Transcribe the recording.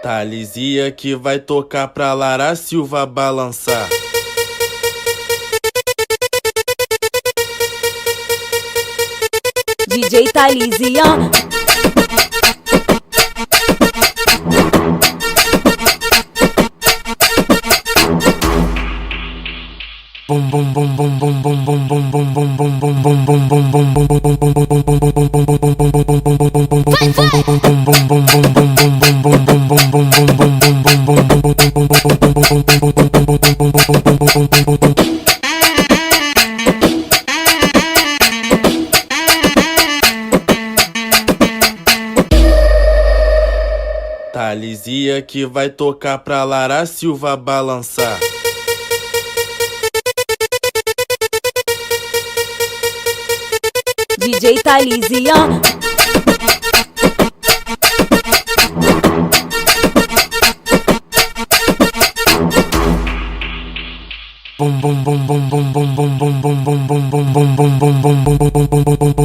Thalisia que vai tocar pra Lara Silva balançar. DJ Thalisia. Bum bum bum bum bum bum bum bum bum bum bum bum bum bum bum bum Thalisia que vai tocar pra Lara Silva balançar. DJ Thalisia. Bum bum bum bum bum bum bum bum bum bum bum bum bum bum bum bum bum bum bum